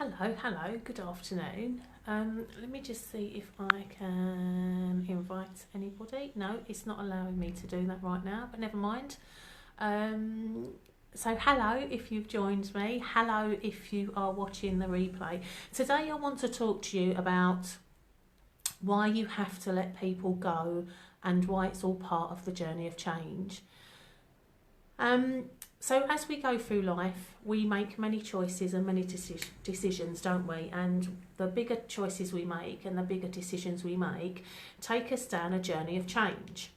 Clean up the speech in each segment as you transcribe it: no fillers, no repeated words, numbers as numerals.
Hello, good afternoon. Let me just see if I can invite anybody. No, it's not allowing me to do that right now, but never mind. So hello if you've joined me. Hello if you are watching the replay. Today I want to talk to you about why you have to let people go and why it's all part of the journey of change. So as we go through life, we make many choices and many decisions, don't we? And the bigger choices we make and the bigger decisions we make take us down a journey of change.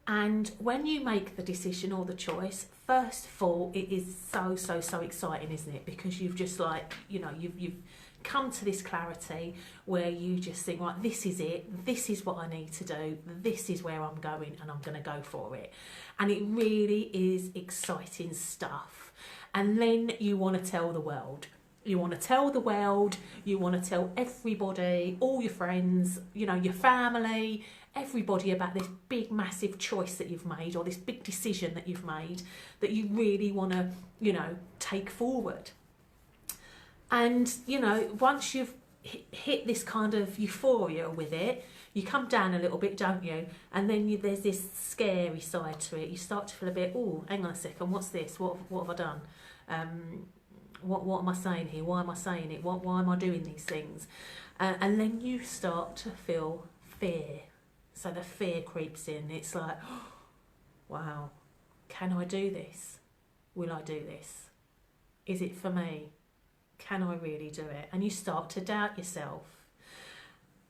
And when you make the decision or the choice, first of all, it is so exciting, isn't it? Because you've just you've come to this clarity where you just think, right, this is it, this is what I need to do, this is where I'm going, and I'm going to go for it. And it really is exciting stuff. And then you want to tell the world. You want to tell the world, you want to tell everybody, all your friends, your family, everybody about this big massive choice that you've made, or this big decision that you've made that you really want to, take forward. And, once you've hit this kind of euphoria with it, you come down a little bit, don't you? And then there's this scary side to it. You start to feel a bit, oh, hang on a second, what's this? What have I done? What am I saying here? Why am I saying it? Why am I doing these things? And then you start to feel fear. So the fear creeps in. It's like, oh, wow, can I do this? Will I do this? Is it for me? Can I really do it? And you start to doubt yourself.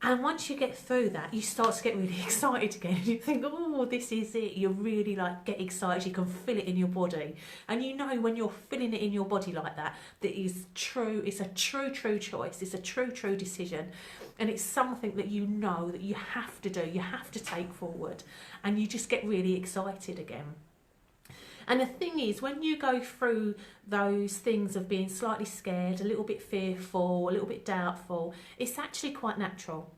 And once you get through that, you start to get really excited again. You think, oh, this is it. You really get excited. You can feel it in your body. And when you're feeling it in your body like that, that is true. It's a true choice. It's a true decision. And it's something that that you have to do. You have to take forward. And you just get really excited again. And the thing is, when you go through those things of being slightly scared, a little bit fearful, a little bit doubtful, it's actually quite natural.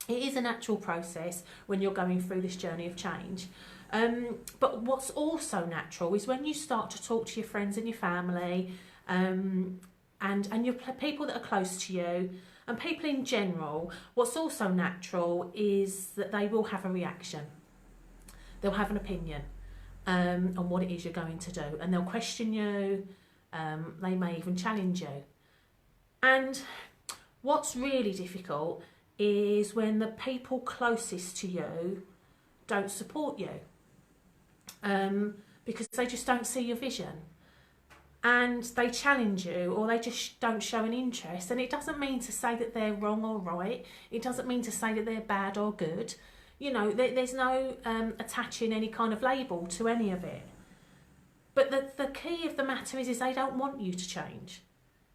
It is a natural process when you're going through this journey of change. But what's also natural is when you start to talk to your friends and your family, and your people that are close to you, and people in general, what's also natural is that they will have a reaction. They'll have an opinion on what it is you're going to do, and they'll question you. They may even challenge you. And what's really difficult is when the people closest to you don't support you, because they just don't see your vision, and they challenge you, or they just don't show an interest. And it doesn't mean to say that they're wrong or right. It doesn't mean to say that they're bad or good. There's no attaching any kind of label to any of it. But the key of the matter is they don't want you to change.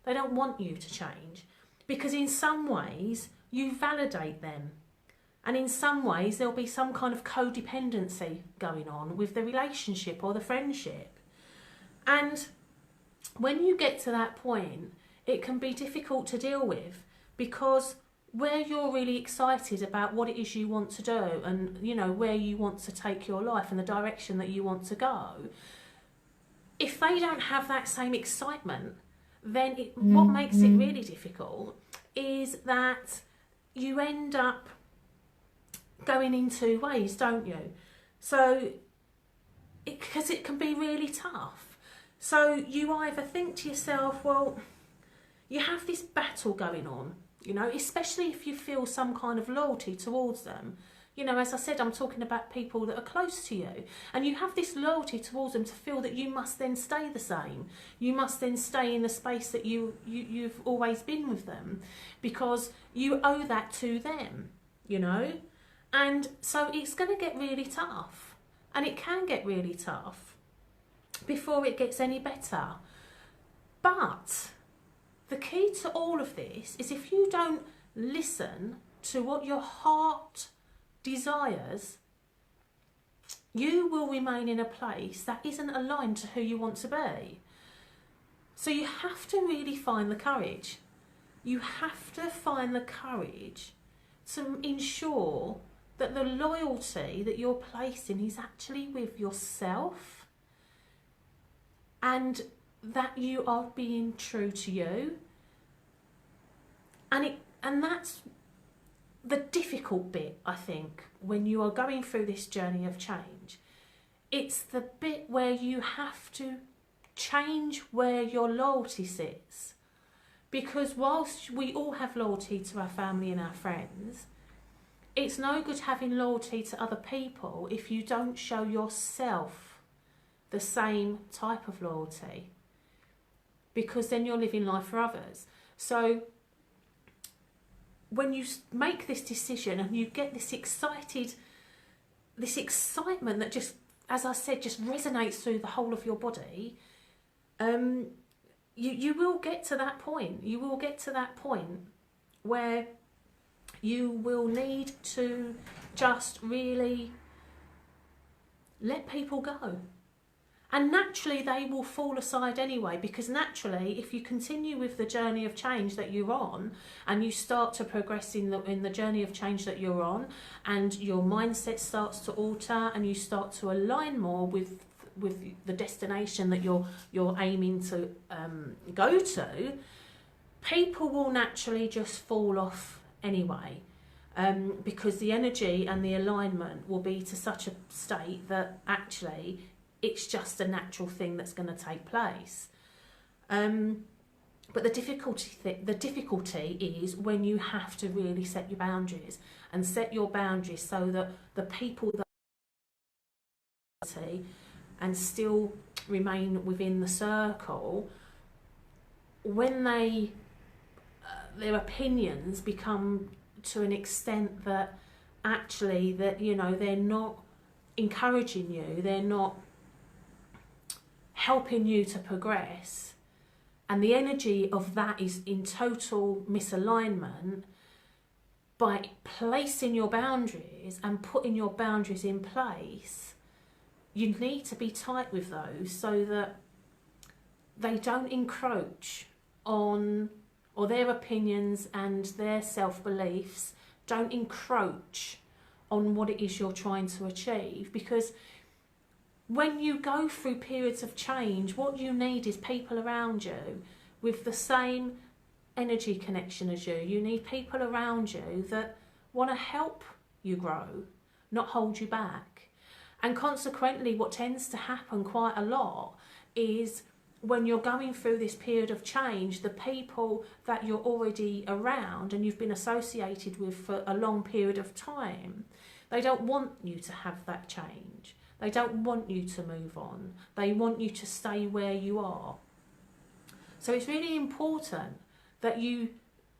They don't want you to change, because in some ways you validate them. And in some ways there'll be some kind of codependency going on with the relationship or the friendship. And when you get to that point, it can be difficult to deal with, because where you're really excited about what it is you want to do, and where you want to take your life and the direction that you want to go, if they don't have that same excitement, then what makes it really difficult is that you end up going in two ways, don't you? So because it can be really tough. So you either think to yourself, well, you have this battle going on, especially if you feel some kind of loyalty towards them. As I said, I'm talking about people that are close to you, and you have this loyalty towards them to feel that you must then stay the same. You must then stay in the space that you've always been with them, because you owe that to them, And so it's going to get really tough, and it can get really tough before it gets any better. But the key to all of this is, if you don't listen to what your heart desires, you will remain in a place that isn't aligned to who you want to be. So you have to really find the courage. You have to find the courage to ensure that the loyalty that you're placing is actually with yourself, and that you are being true to you, And that's the difficult bit, I think, when you are going through this journey of change. It's the bit where you have to change where your loyalty sits. Because whilst we all have loyalty to our family and our friends, it's no good having loyalty to other people if you don't show yourself the same type of loyalty, because then you're living life for others. So when you make this decision and you get this excitement that just, as I said, just resonates through the whole of your body, you will get to that point. You will get to that point where you will need to just really let people go. And naturally they will fall aside anyway, because naturally if you continue with the journey of change that you're on, and you start to progress in the journey of change that you're on, and your mindset starts to alter and you start to align more with the destination that you're aiming to go to, people will naturally just fall off anyway, because the energy and the alignment will be to such a state that actually it's just a natural thing that's going to take place. But the difficulty is when you have to really set your boundaries, and set your boundaries so that the people that and still remain within the circle, when their opinions become to an extent that actually that, you know, they're not encouraging you, they're not helping you to progress, and the energy of that is in total misalignment, by placing your boundaries and putting your boundaries in place, you need to be tight with those so that they don't encroach on, or their opinions and their self-beliefs don't encroach on what it is you're trying to achieve. Because when you go through periods of change, what you need is people around you with the same energy connection as you. You need people around you that want to help you grow, not hold you back. And consequently, what tends to happen quite a lot is when you're going through this period of change, the people that you're already around and you've been associated with for a long period of time, they don't want you to have that change. They don't want you to move on. They want you to stay where you are. So it's really important that you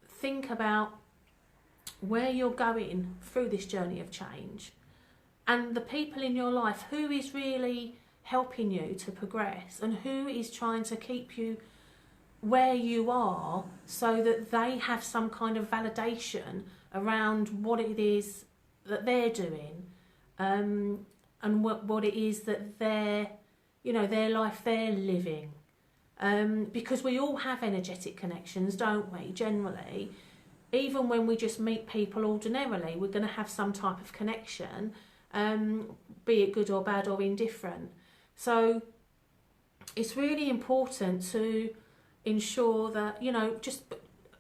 think about where you're going through this journey of change, and the people in your life, who is really helping you to progress and who is trying to keep you where you are, so that they have some kind of validation around what it is that they're doing, and what it is that they're, you know, their life they're living. Because we all have energetic connections, don't we, generally? Even when we just meet people ordinarily, we're going to have some type of connection, be it good or bad or indifferent. So it's really important to ensure that, you know,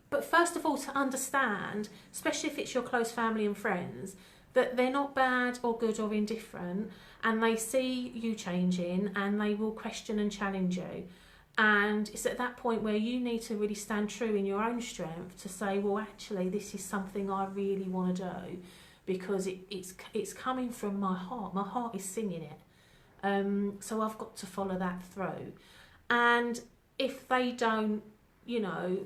but first of all, to understand, especially if it's your close family and friends, that they're not bad or good or indifferent, and they see you changing and they will question and challenge you. And it's at that point where you need to really stand true in your own strength to say, well, actually, this is something I really want to do, because it's coming from my heart. My heart is singing it. So I've got to follow that through. And if they don't, you know,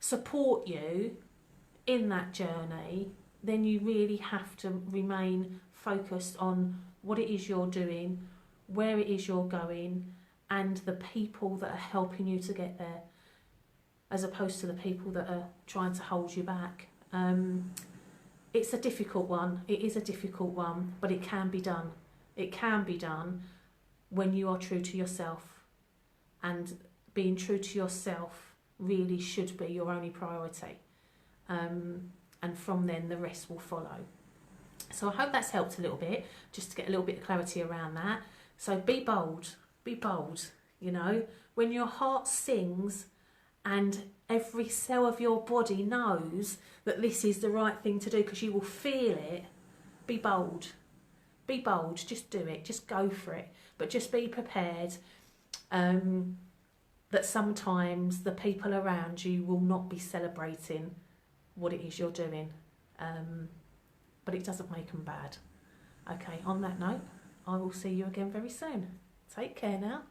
support you in that journey, then you really have to remain focused on what it is you're doing, where it is you're going, and the people that are helping you to get there, as opposed to the people that are trying to hold you back. It's a difficult one. It is a difficult one, but it can be done. It can be done when you are true to yourself, and being true to yourself really should be your only priority. And from then the rest will follow. So I hope that's helped a little bit, just to get a little bit of clarity around that. So be bold, you know. When your heart sings and every cell of your body knows that this is the right thing to do because you will feel it. Be bold. Be bold. Just do it. Just go for it. But just be prepared that sometimes the people around you will not be celebrating what it is you're doing. But it doesn't make them bad. Okay, on that note, I will see you again very soon. Take care now.